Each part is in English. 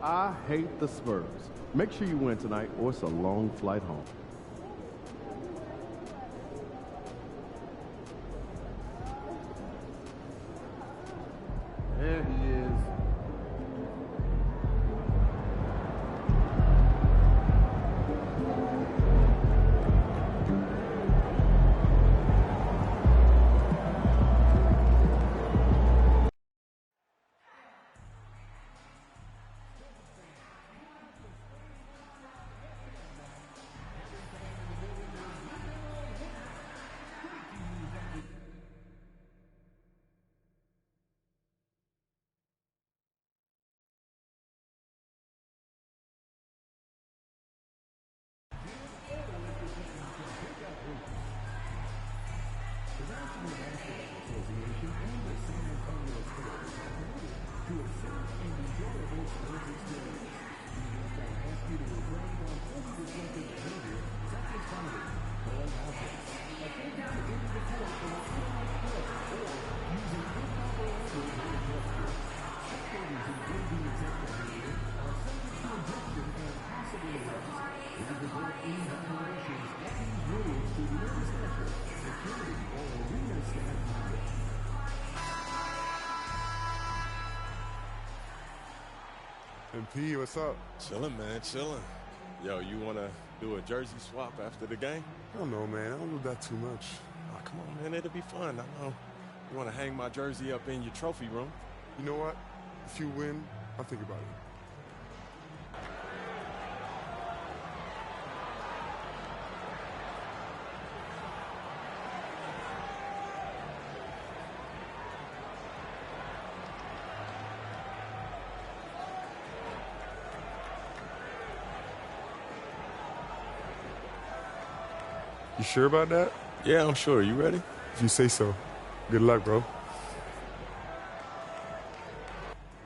I hate the Spurs. Make sure you win tonight or it's a long flight home. There he is. MP, what's up? Chilling, man, chilling. Yo, you want to do a jersey swap after the game? I don't know, man. I don't do that too much. Oh, come on, man. It'll be fun. I know. You want to hang my jersey up in your trophy room? You know what? If you win, I'll think about it. You sure about that? Yeah, I'm sure. You ready? If you say so. Good luck, bro.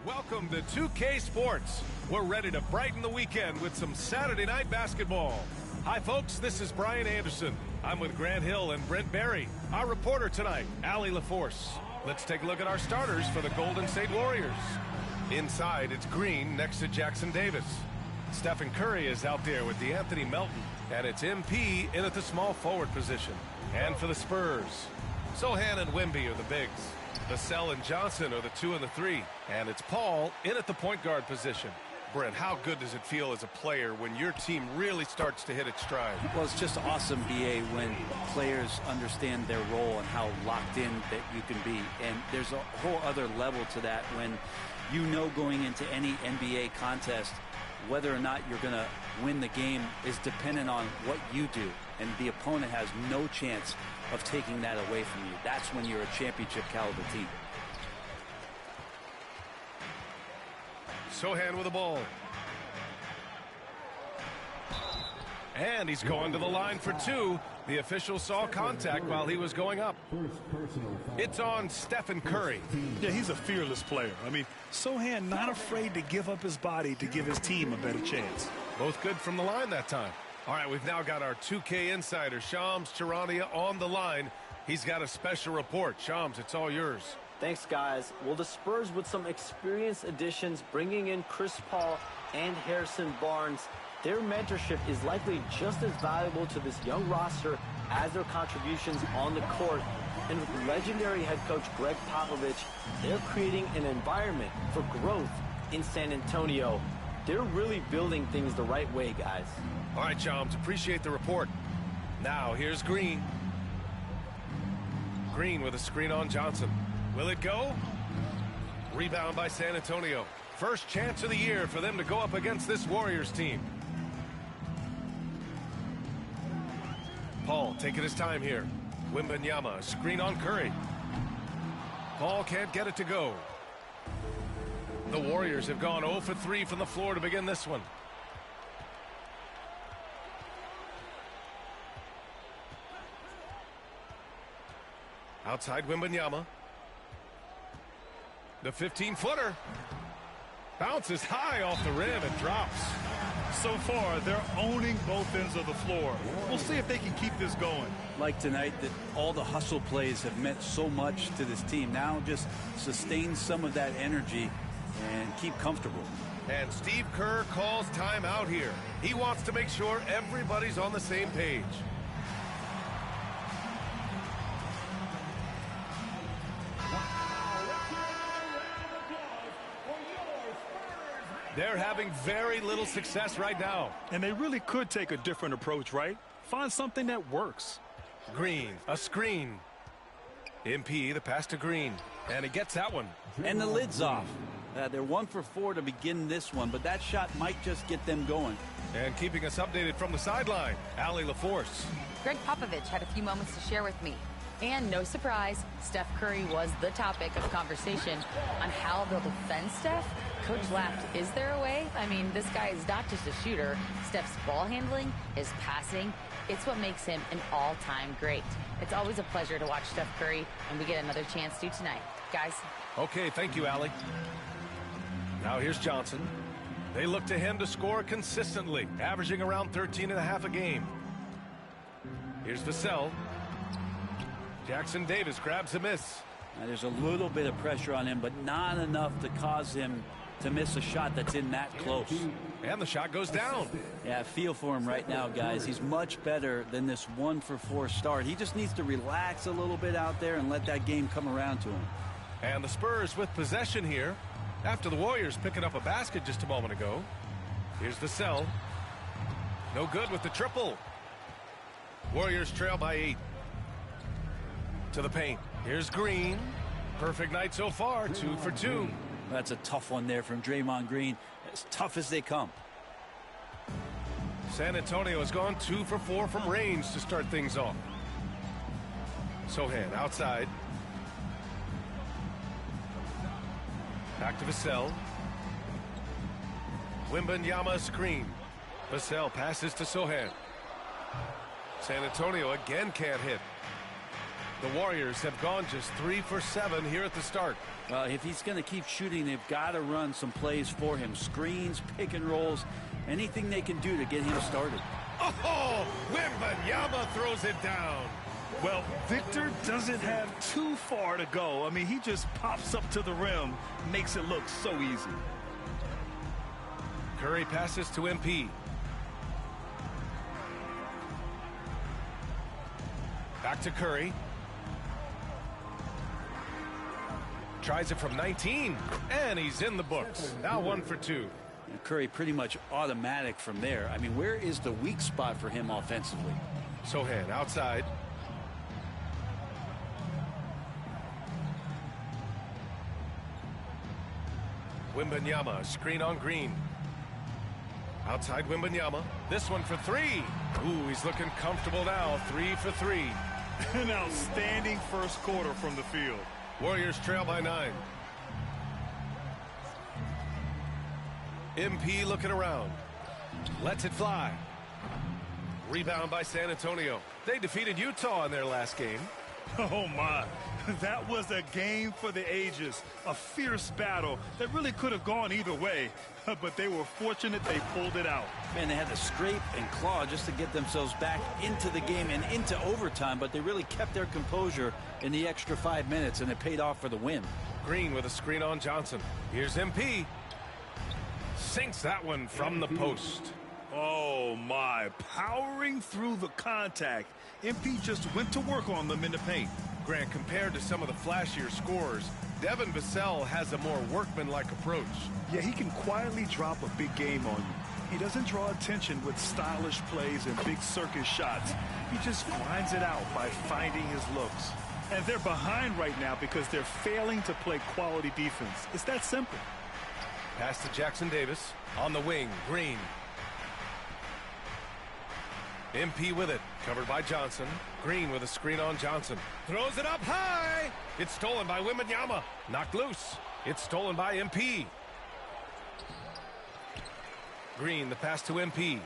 Welcome to 2K Sports. We're ready to brighten the weekend with some Saturday night basketball. Hi, folks. This is Brian Anderson. I'm with Grant Hill and Brent Barry. Our reporter tonight, Allie LaForce. Let's take a look at our starters for the Golden State Warriors. Inside, it's Green next to Jackson Davis. Stephen Curry is out there with DeAnthony Melton. And it's MP in at the small forward position. And for the Spurs, Sohan and Wemby are the bigs. Vassell and Johnson are the 2 and the 3. And it's Paul in at the point guard position. Brent, how good does it feel as a player when your team really starts to hit its stride? Well, it's just awesome, BA, when players understand their role and how locked in that you can be. And there's a whole other level to that when you know going into any NBA contest whether or not you're going to win the game is dependent on what you do. And the opponent has no chance of taking that away from you. That's when you're a championship caliber team. Sohan with the ball. And he's going to the line for 2. The official saw contact while he was going up. It's on Stephen Curry. Yeah, he's a fearless player. I mean, Sohan not afraid to give up his body to give his team a better chance. Both good from the line that time. All right, we've now got our 2K insider, Shams Charania, on the line. He's got a special report. Shams, it's all yours. Thanks, guys. Well, the Spurs with some experienced additions, bringing in Chris Paul and Harrison Barnes. Their mentorship is likely just as valuable to this young roster as their contributions on the court. And with legendary head coach Greg Popovich, they're creating an environment for growth in San Antonio. They're really building things the right way, guys. All right, Shams, appreciate the report. Now, here's Green. Green with a screen on Johnson. Will it go? Rebound by San Antonio. First chance of the year for them to go up against this Warriors team. Paul taking his time here. Wembanyama, screen on Curry. Paul can't get it to go. The Warriors have gone 0 for 3 from the floor to begin this one. Outside Wembanyama. The 15-footer. Bounces high off the rim and drops. So far, they're owning both ends of the floor. We'll see if they can keep this going. Like tonight, that all the hustle plays have meant so much to this team. Now just sustain some of that energy and keep comfortable. And Steve Kerr calls timeout here. He wants to make sure everybody's on the same page. They're having very little success right now. And they really could take a different approach, right? Find something that works. Green, a screen. MP, the pass to Green. And he gets that one. And the lid's off. They're 1 for 4 to begin this one, but that shot might just get them going. And keeping us updated from the sideline, Allie LaForce. Greg Popovich had a few moments to share with me. And no surprise, Steph Curry was the topic of conversation on how they'll defend Steph. Coach laughed. Is there a way? I mean, this guy is not just a shooter. Steph's ball handling, his passing, it's what makes him an all-time great. It's always a pleasure to watch Steph Curry, and we get another chance to tonight. Guys. Okay, thank you, Allie. Now here's Johnson. They look to him to score consistently, averaging around 13.5 a game. Here's Vassell. Jackson Davis grabs a miss. Now, there's a little bit of pressure on him, but not enough to cause him to miss a shot that's in that close. And the shot goes down. Yeah, feel for him right now, guys. He's much better than this 1 for 4 start. He just needs to relax a little bit out there and let that game come around to him. And the Spurs with possession here after the Warriors picking up a basket just a moment ago. Here's Vassell. No good with the triple. Warriors trail by 8. To the paint. Here's Green. Perfect night so far, 2 for 2. That's a tough one there from Draymond Green. As tough as they come. San Antonio has gone 2 for 4 from range to start things off. Sohan outside. Back to Vassell. Wembanyama screen. Vassell passes to Sohan. San Antonio again can't hit. The Warriors have gone just 3 for 7 here at the start. Well, if he's going to keep shooting, they've got to run some plays for him. Screens, pick and rolls, anything they can do to get him started. Oh, Wembanyama throws it down. Well, Victor doesn't have too far to go. I mean, he just pops up to the rim, makes it look so easy. Curry passes to MP. Back to Curry. Tries it from 19, and he's in the books. Now 1 for 2. And Curry pretty much automatic from there. I mean, where is the weak spot for him offensively? Sohan outside. Wembanyama, screen on Green. Outside Wembanyama. This one for 3. Ooh, he's looking comfortable now. 3 for 3. An outstanding first quarter from the field. Warriors trail by 9. MP looking around. Lets it fly. Rebound by San Antonio. They defeated Utah in their last game. Oh, my. That was a game for the ages. A fierce battle that really could have gone either way. But they were fortunate they pulled it out. Man, they had to scrape and claw just to get themselves back into the game and into overtime, but they really kept their composure in the extra 5 minutes, and it paid off for the win. Green with a screen on Johnson. Here's MP. Sinks that one from the post. Oh, my. Powering through the contact. MP just went to work on them in the paint. Grant, compared to some of the flashier scorers, Devin Vassell has a more workmanlike approach. Yeah, he can quietly drop a big game on you. He doesn't draw attention with stylish plays and big circus shots. He just grinds it out by finding his looks. And they're behind right now because they're failing to play quality defense. It's that simple. Pass to Jackson Davis. On the wing, Green. MP with it. Covered by Johnson. Green with a screen on Johnson. Throws it up high. It's stolen by Wembanyama. Knocked loose. It's stolen by MP. Green, the pass to MP.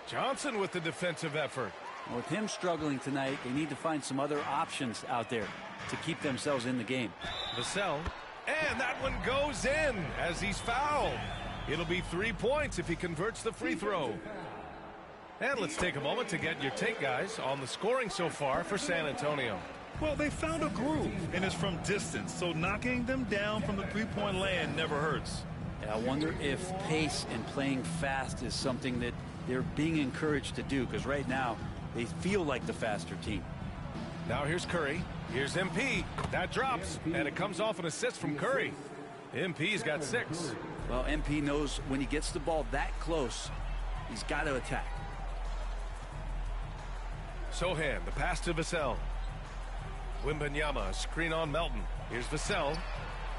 Johnson with the defensive effort. With him struggling tonight, they need to find some other options out there to keep themselves in the game. Vassell. And that one goes in as he's fouled. It'll be 3 points if he converts the free throw. And let's take a moment to get your take, guys, on the scoring so far for San Antonio. Well, they found a groove, and it's from distance, so knocking them down from the three-point land never hurts. And I wonder if pace and playing fast is something that they're being encouraged to do, because right now they feel like the faster team. Now here's Curry. Here's MP. That drops, and it comes off an assist from Curry. MP's got 6. Well, MP knows when he gets the ball that close, he's got to attack. Sohan, the pass to Vassell. Wembanyama, screen on Melton. Here's Vassell.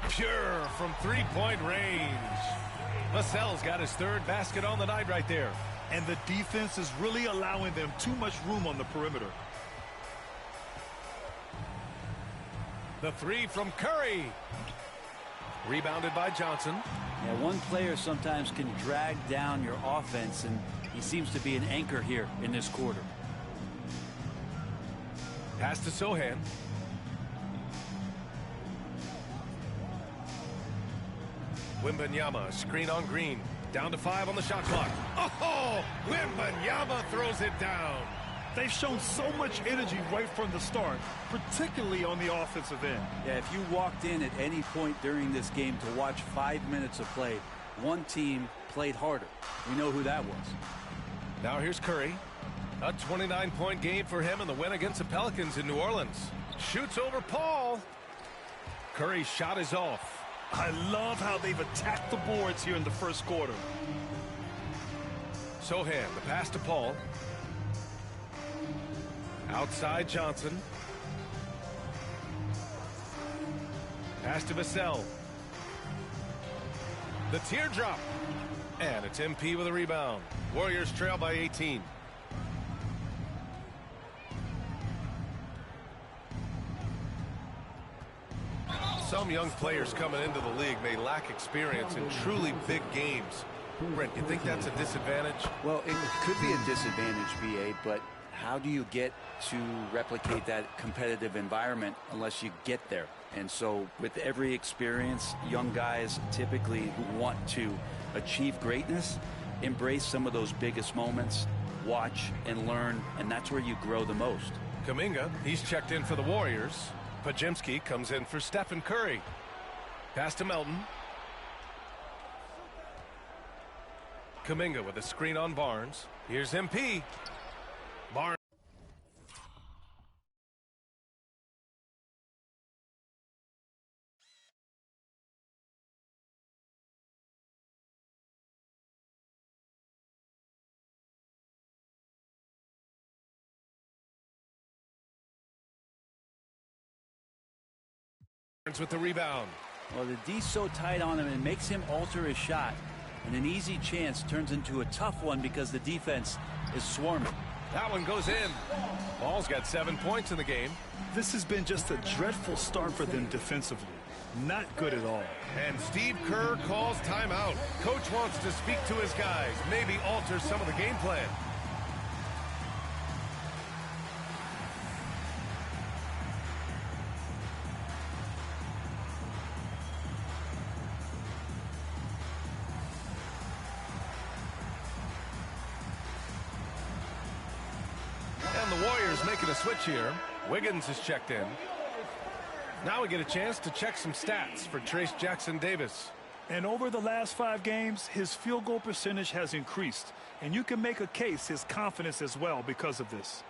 Pure from three-point range. Vassell's got his 3rd basket on the night right there. And the defense is really allowing them too much room on the perimeter. The 3 from Curry. Rebounded by Johnson. Yeah, one player sometimes can drag down your offense, and he seems to be an anchor here in this quarter. Pass to Sohan. Wembanyama, screen on Green. Down to 5 on the shot clock. Oh, Wembanyama throws it down. They've shown so much energy right from the start, particularly on the offensive end. Yeah, if you walked in at any point during this game to watch 5 minutes of play, one team played harder. We know who that was. Now here's Curry. A 29-point game for him in the win against the Pelicans in New Orleans. Shoots over Paul. Curry's shot is off. I love how they've attacked the boards here in the first quarter. Sohan, the pass to Paul. Outside Johnson. Pass to Vassell. The teardrop. And it's MP with a rebound. Warriors trail by 18. Some young players coming into the league may lack experience in truly big games. Brent, you think that's a disadvantage? Well, it could be a disadvantage, BA, but how do you get to replicate that competitive environment unless you get there? And so with every experience, young guys typically who want to achieve greatness embrace some of those biggest moments, watch and learn, and that's where you grow the most. Kuminga, he's checked in for the Warriors. Pajemski comes in for Stephen Curry. Pass to Melton. Kuminga with a screen on Barnes. Here's MP. Barnes. With the rebound. Well, the D's so tight on him, it makes him alter his shot, and an easy chance turns into a tough one because the defense is swarming. That one goes in. Ball's got 7 points in the game. This has been just a dreadful start for them defensively. Not good at all. And Steve Kerr calls timeout. Coach wants to speak to his guys, maybe alter some of the game plan. And the Warriors making a switch here. Wiggins is checked in. Now we get a chance to check some stats for Trace Jackson-Davis. And over the last 5 games, his field goal percentage has increased. And you can make a case his confidence as well because of this.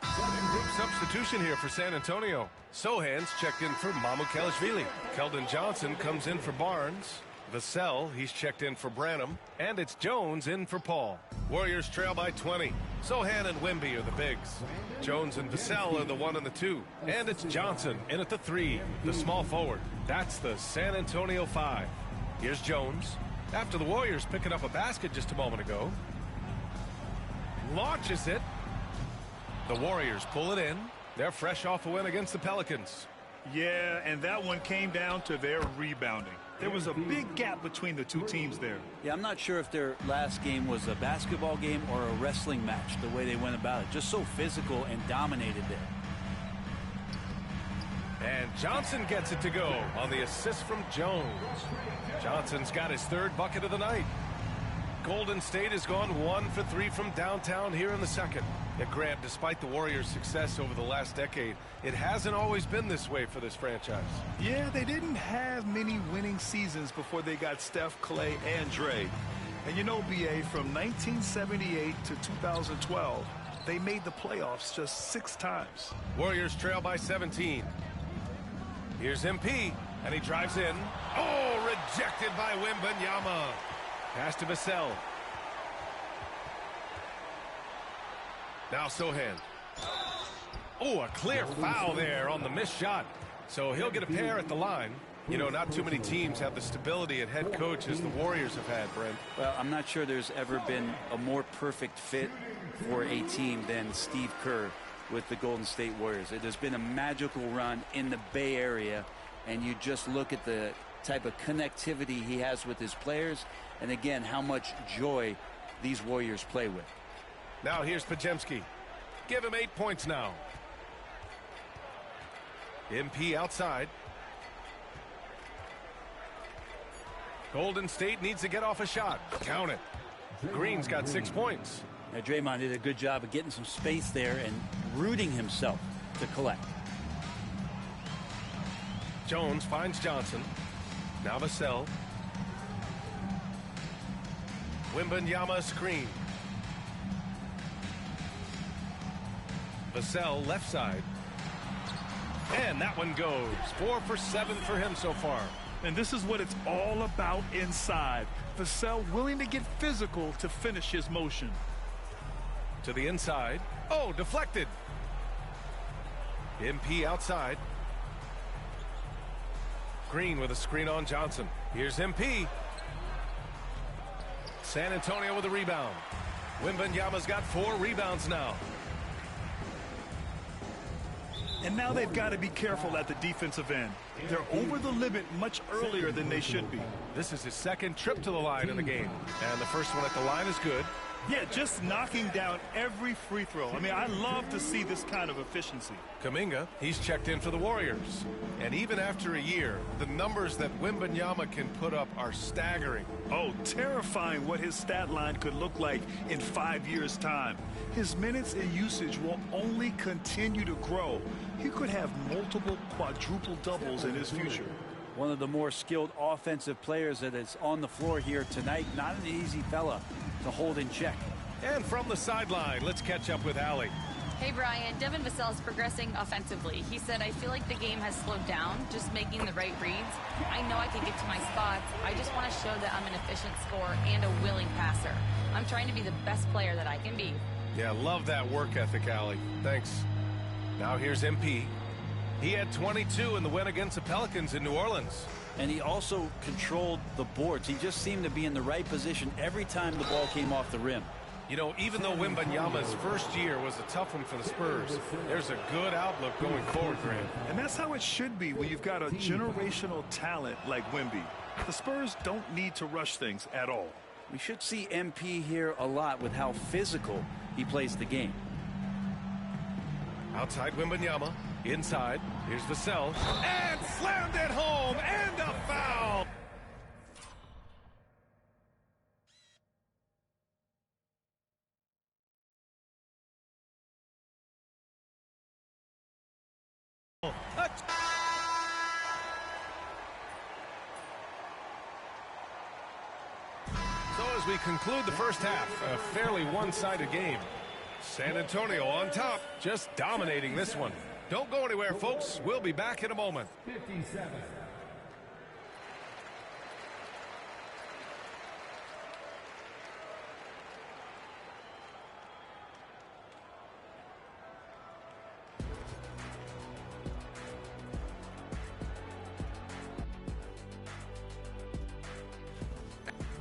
Group substitution here for San Antonio. Sohan's checked in for Mamukelashvili. Keldon Johnson comes in for Barnes. Vassell, he's checked in for Branham. And it's Jones in for Paul. Warriors trail by 20. Sohan and Wemby are the bigs. Jones and Vassell are the 1 and the 2. And it's Johnson in at the 3, the small forward. That's the San Antonio 5. Here's Jones. After the Warriors picking up a basket just a moment ago. Launches it. The Warriors pull it in. They're fresh off a win against the Pelicans. Yeah, and that one came down to their rebounding. There was a big gap between the two teams there. Yeah, I'm not sure if their last game was a basketball game or a wrestling match, the way they went about it. Just so physical and dominated there. And Johnson gets it to go on the assist from Jones. Johnson's got his third bucket of the night. Golden State has gone 1 for 3 from downtown here in the second. Yet Grant, despite the Warriors' success over the last decade, it hasn't always been this way for this franchise. Yeah, they didn't have many winning seasons before they got Steph, Clay, and Dre. And you know, BA, from 1978 to 2012, they made the playoffs just 6 times. Warriors trail by 17. Here's MP, and he drives in. Oh, rejected by Wembanyama. Pass to Vassell. Now Sohan. Oh, a clear foul there on the missed shot. So he'll get a pair at the line. You know, not too many teams have the stability at head coach as the Warriors have had, Brent. Well, I'm not sure there's ever been a more perfect fit for a team than Steve Kerr with the Golden State Warriors. There's been a magical run in the Bay Area, and you just look at the type of connectivity he has with his players, and again, how much joy these Warriors play with. Now here's Pajemski. Give him 8 points now. MP outside. Golden State needs to get off a shot. Count it. Green's got 6 points. Now, Draymond did a good job of getting some space there and rooting himself to collect. Jones finds Johnson. Now Vassell. Wembanyama screen. Vassell left side. And that one goes. 4 for 7 for him so far. And this is what it's all about inside. Vassell willing to get physical to finish his motion. To the inside. Oh, deflected. MP outside. Green with a screen on Johnson. Here's MP. San Antonio with a rebound. Wembanyama's got 4 rebounds now. And now they've got to be careful at the defensive end. They're over the limit much earlier than they should be. This is his second trip to the line in the game. And the first one at the line is good. Yeah, just knocking down every free throw. I mean, I love to see this kind of efficiency. Kuminga, he's checked in for the Warriors. And even after a year, the numbers that Wembanyama can put up are staggering. Oh, terrifying what his stat line could look like in 5 years' time. His minutes and usage will only continue to grow. He could have multiple quadruple doubles in his future. One of the more skilled offensive players that is on the floor here tonight. Not an easy fella to hold in check. And from the sideline, let's catch up with Allie. Hey, Brian. Devin Vassell is progressing offensively. He said, I feel like the game has slowed down, just making the right reads. I know I can get to my spots. I just want to show that I'm an efficient scorer and a willing passer. I'm trying to be the best player that I can be. Yeah, love that work ethic, Allie. Thanks. Now here's MP. He had 22 in the win against the Pelicans in New Orleans. And he also controlled the boards. He just seemed to be in the right position every time the ball came off the rim. You know, even though Wembanyama's first year was a tough one for the Spurs, there's a good outlook going forward, Grant. And that's how it should be when you've got a generational talent like Wemby. The Spurs don't need to rush things at all. We should see MP here a lot with how physical he plays the game. Outside Wembanyama. Inside. Here's Vassell. And slammed it home. And a foul. So as we conclude the first half, a fairly one-sided game. San Antonio on top, just dominating this one. Don't go anywhere, folks. We'll be back in a moment. 57.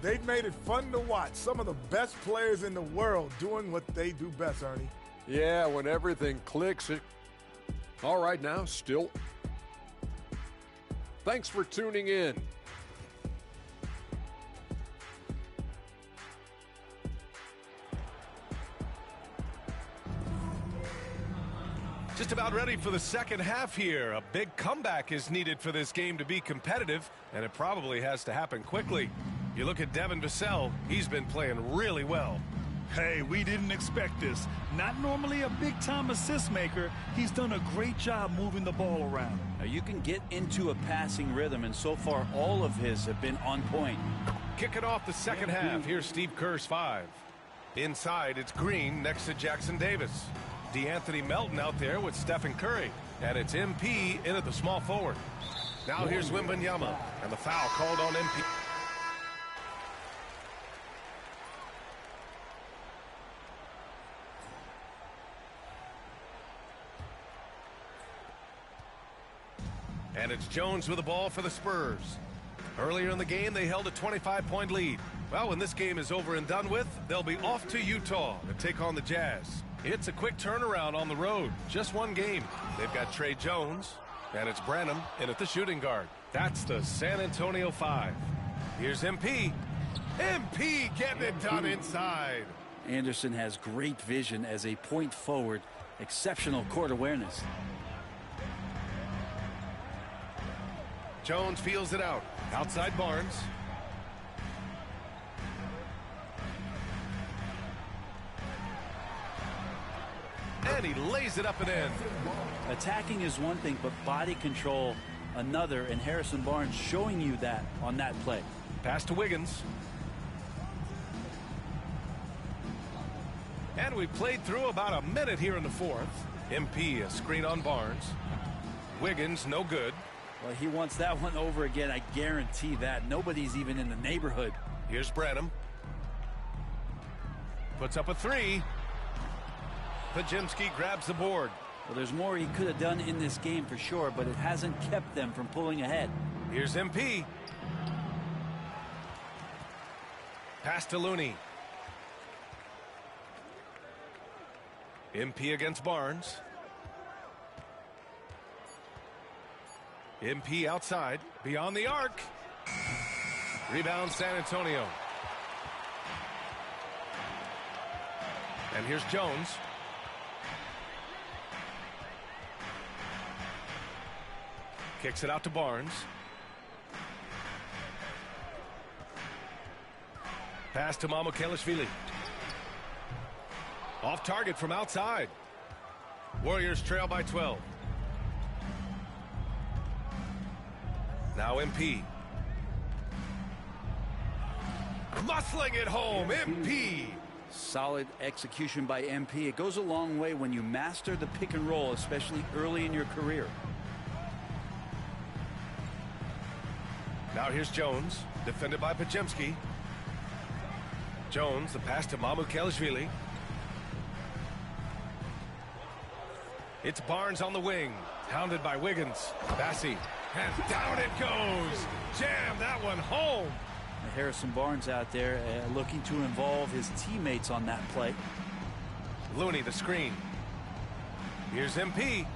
They've made it fun to watch. Some of the best players in the world doing what they do best, Ernie. Yeah, when everything clicks, all right now, still. Thanks for tuning in. Just about ready for the second half here. A big comeback is needed for this game to be competitive, and it probably has to happen quickly. You look at Devin Vassell, he's been playing really well. Hey, we didn't expect this. Not normally a big-time assist maker. He's done a great job moving the ball around. Now you can get into a passing rhythm, and so far all of his have been on point. Kicking off the second half, here's Steve Kerr's 5. Inside, it's Green next to Jackson Davis. DeAnthony Melton out there with Stephen Curry. And it's MP in at the small forward. Now here's Wembanyama. And the foul called on MP. And it's Jones with the ball for the Spurs. Earlier in the game, they held a 25-point lead. Well, when this game is over and done with, they'll be off to Utah to take on the Jazz. It's a quick turnaround on the road. Just one game. They've got Trey Jones, and it's Branham in at the shooting guard. That's the San Antonio 5. Here's MP. MP getting it done inside. Anderson has great vision as a point forward. Exceptional court awareness. Jones feels it out. Outside Barnes. And he lays it up and in. Attacking is one thing, but body control another, and Harrison Barnes showing you that on that play. Pass to Wiggins. And we played through about a minute here in the fourth. MP a screen on Barnes. Wiggins no good. Well, he wants that one over again. I guarantee that. Nobody's even in the neighborhood. Here's Branham. Puts up a 3. Pajemski grabs the board. Well, there's more he could have done in this game for sure, but it hasn't kept them from pulling ahead. Here's MP. Pass to Looney. MP against Barnes. MP outside, beyond the arc. Rebound San Antonio. And here's Jones. Kicks it out to Barnes. Pass to Mamukelashvili. Off target from outside. Warriors trail by 12. Now MP. Muscling it home, MP. Solid execution by MP. It goes a long way when you master the pick and roll, especially early in your career. Now here's Jones, defended by Pajemski. Jones, the pass to Mamukelashvili. It's Barnes on the wing, hounded by Wiggins. Bassey, and down it goes. Jam that one home. Harrison Barnes out there looking to involve his teammates on that play. Looney the screen. Here's MP.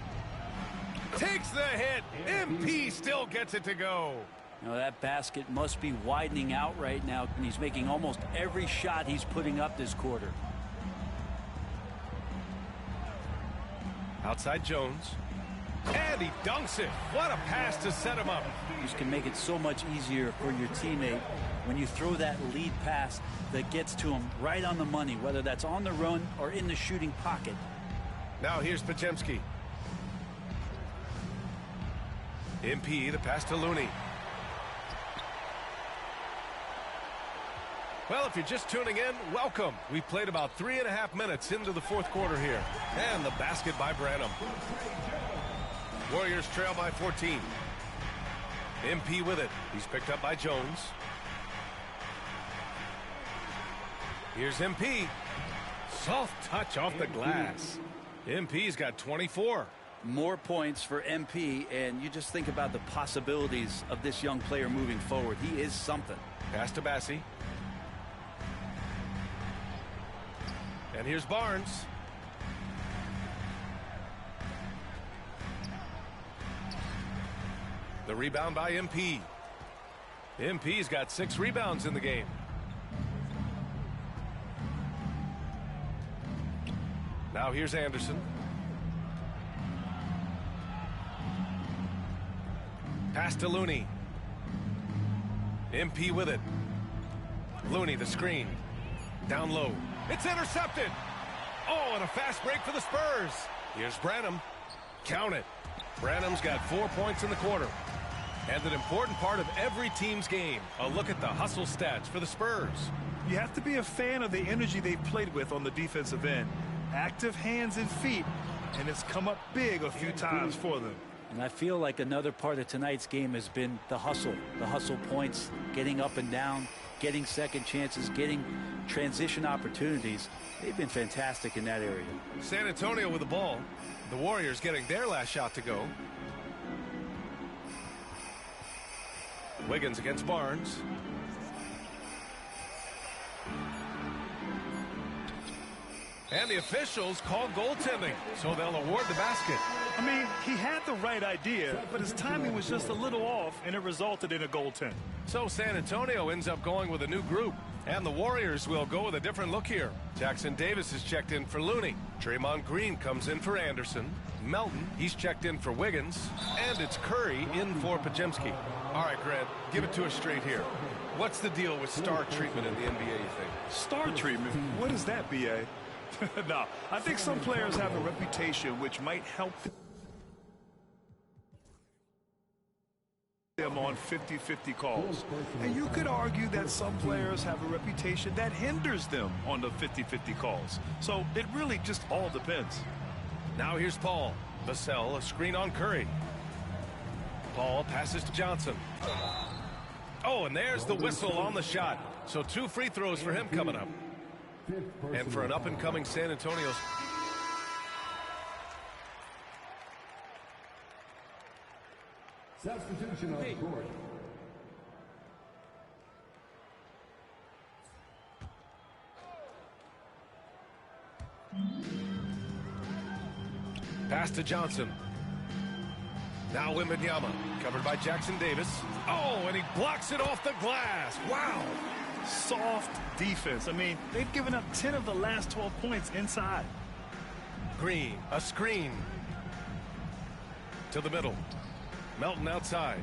Takes the hit. MP still gets it to go. Now that basket must be widening out right now, and he's making almost every shot he's putting up this quarter. Outside Jones. And he dunks it. What a pass to set him up. You can make it so much easier for your teammate when you throw that lead pass that gets to him right on the money, whether that's on the run or in the shooting pocket. Now here's Pajemski. MP, the pass to Looney. Well, if you're just tuning in, welcome. We played about 3.5 minutes into the fourth quarter here. And the basket by Branham. Warriors trail by 14. MP with it. He's picked up by Jones. Here's MP. Soft touch off the glass. MP's got 24. More points for MP, and you just think about the possibilities of this young player moving forward. He is something. Pass to Bassey. And here's Barnes. The rebound by MP. MP's got 6 rebounds in the game. Now here's Anderson. Pass to Looney. MP with it. Looney, the screen. Down low. It's intercepted. Oh, and a fast break for the Spurs. Here's Branham. Count it. Branham's got 4 points in the quarter. And an important part of every team's game. A look at the hustle stats for the Spurs. You have to be a fan of the energy they've played with on the defensive end. Active hands and feet, and it's come up big a few times for them. And I feel like another part of tonight's game has been the hustle points, getting up and down, getting second chances, getting transition opportunities. They've been fantastic in that area. San Antonio with the ball. The Warriors getting their last shot to go. Wiggins against Barnes. And the officials call goaltending, so they'll award the basket. I mean, he had the right idea, but his timing was just a little off, and it resulted in a goaltend. So San Antonio ends up going with a new group, and the Warriors will go with a different look here. Jackson Davis is checked in for Looney. Draymond Green comes in for Anderson. Melton, he's checked in for Wiggins. And it's Curry in for Pajemski. All right, Grant, give it to us straight here. What's the deal with star treatment in the NBA, you think? Star treatment? What is that, B.A.? No, I think some players have a reputation which might help them on 50-50 calls. And you could argue that some players have a reputation that hinders them on the 50-50 calls. So it really just all depends. Now here's Paul. Vassell, a screen on Curry. Paul passes to Johnson. Oh, and there's the whistle on the shot. So 2 free throws for him coming up. And for an up-and-coming San Antonio. Substitution on court. Pass to Johnson. Now Wembanyama, covered by Jackson Davis. Oh, and he blocks it off the glass. Wow. Soft defense. I mean, they've given up 10 of the last 12 points inside. Green, a screen. To the middle. Melton outside.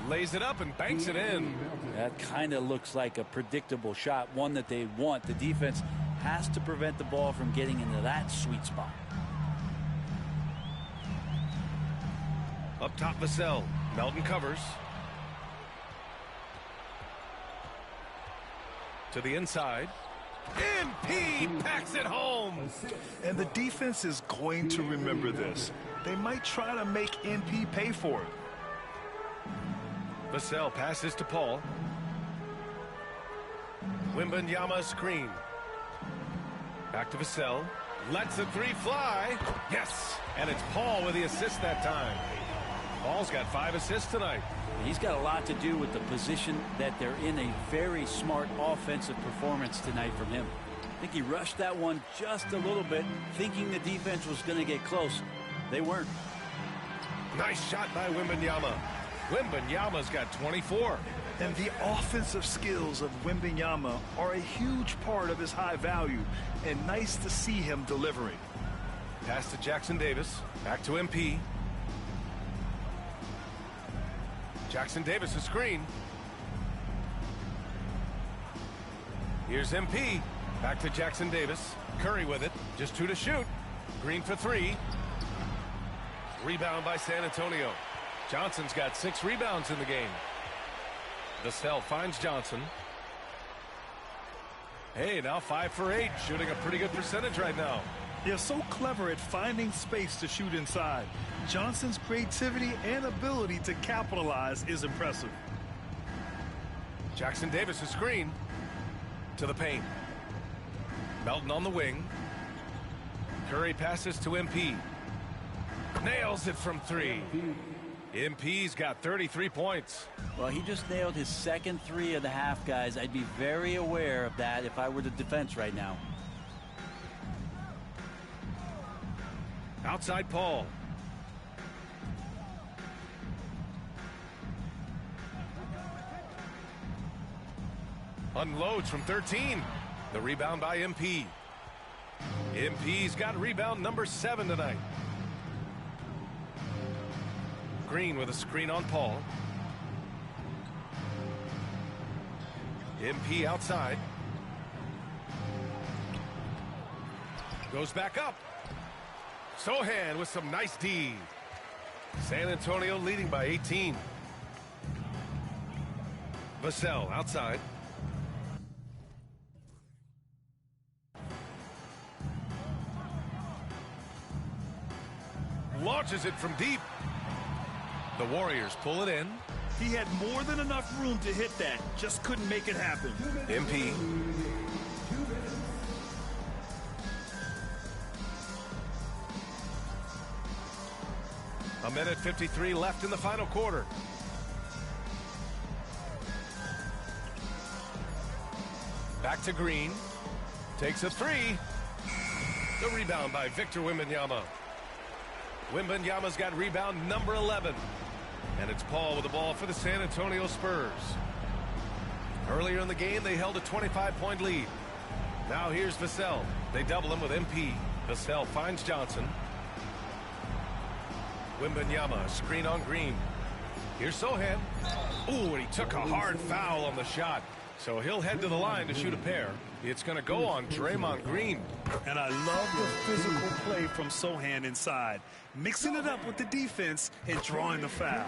Lays it up and banks it in. That kind of looks like a predictable shot, one that they want. The defense has to prevent the ball from getting into that sweet spot. Up top, Vassell. Melton covers. To the inside. MP packs it home. And the defense is going to remember this. They might try to make MP pay for it. Vassell passes to Paul. Wembanyama screen. Back to Vassell. Lets the 3 fly. Yes. And it's Paul with the assist that time. Paul's got 5 assists tonight. He's got a lot to do with the position that they're in. A very smart offensive performance tonight from him. I think he rushed that one just a little bit, thinking the defense was going to get close. They weren't. Nice shot by Wembanyama. Wembanyama's got 24. And the offensive skills of Wembanyama are a huge part of his high value, and nice to see him delivering. Pass to Jackson Davis. Back to MP. Jackson Davis, a screen. Here's MP. Back to Jackson Davis. Curry with it. Just 2 to shoot. Green for 3. Rebound by San Antonio. Johnson's got 6 rebounds in the game. Vassell finds Johnson. Hey, now 5 for 8. Shooting a pretty good percentage right now. They're so clever at finding space to shoot inside. Johnson's creativity and ability to capitalize is impressive. Jackson Davis, a screen. To the paint. Melton on the wing. Curry passes to MP. Nails it from 3. MP's got 33 points. Well, he just nailed his second 3 of the half, guys. I'd be very aware of that if I were the defense right now. Outside Paul. Unloads from 13. The rebound by MP. MP's got rebound number 7 tonight. Green with a screen on Paul. MP outside. Goes back up. Sohan with some nice D. San Antonio leading by 18. Vassell outside. Launches it from deep. The Warriors pull it in. He had more than enough room to hit that. Just couldn't make it happen. MP. A minute 53 left in the final quarter. Back to Green. Takes a 3. The rebound by Victor Wembanyama. Wembanyama's got rebound number 11. And it's Paul with the ball for the San Antonio Spurs. Earlier in the game, they held a 25-point lead. Now here's Vassell. They double him with MP. Vassell finds Johnson. Wembanyama, screen on Green. Here's Sohan. Ooh, and he took a hard foul on the shot. So he'll head to the line to shoot a pair. It's going to go on Draymond Green. And I love the physical play from Sohan inside, mixing it up with the defense and drawing the foul.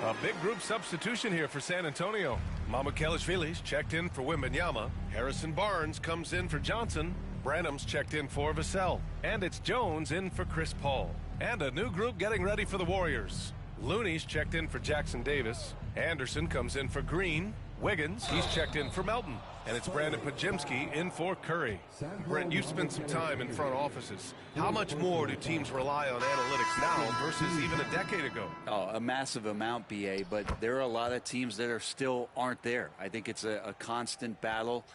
A big group substitution here for San Antonio. Mamukelashvili's checked in for Wembanyama. Harrison Barnes comes in for Johnson. Branham's checked in for Vassell. And it's Jones in for Chris Paul. And a new group getting ready for the Warriors. Looney's checked in for Jackson Davis. Anderson comes in for Green. Wiggins, he's checked in for Melton. And it's Brandon Podziemski in for Curry. Brent, you've spent some time in front offices. How much more do teams rely on analytics now versus even a decade ago? Oh, a massive amount, BA, but there are a lot of teams that are still aren't there. I think it's a constant battle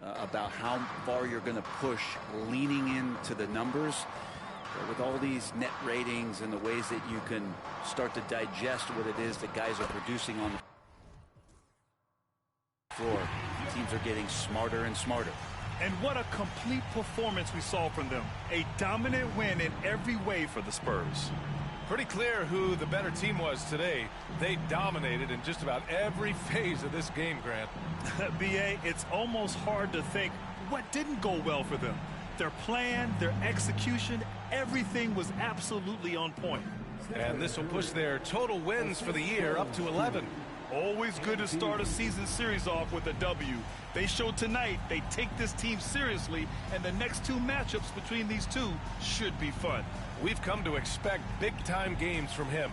about how far you're going to push, leaning into the numbers. But with all these net ratings and the ways that you can start to digest what it is that guys are producing on the floor, teams are getting smarter and smarter. And what a complete performance we saw from them. A dominant win in every way for the Spurs. Pretty clear who the better team was today. They dominated in just about every phase of this game, Grant. BA, it's almost hard to think what didn't go well for them. Their plan, their execution, everything was absolutely on point. And this will push their total wins for the year up to 11. Always good to start a season series off with a W. They showed tonight they take this team seriously, and the next 2 matchups between these two should be fun. We've come to expect big-time games from him.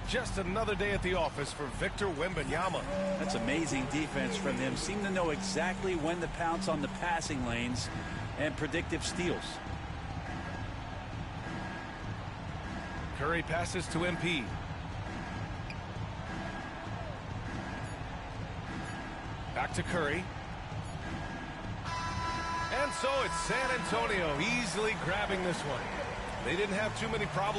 Just another day at the office for Victor Wembanyama. That's amazing defense from them. Seem to know exactly when to pounce on the passing lanes and predictive steals. Curry passes to MP. Back to Curry. And so it's San Antonio easily grabbing this one. They didn't have too many problems.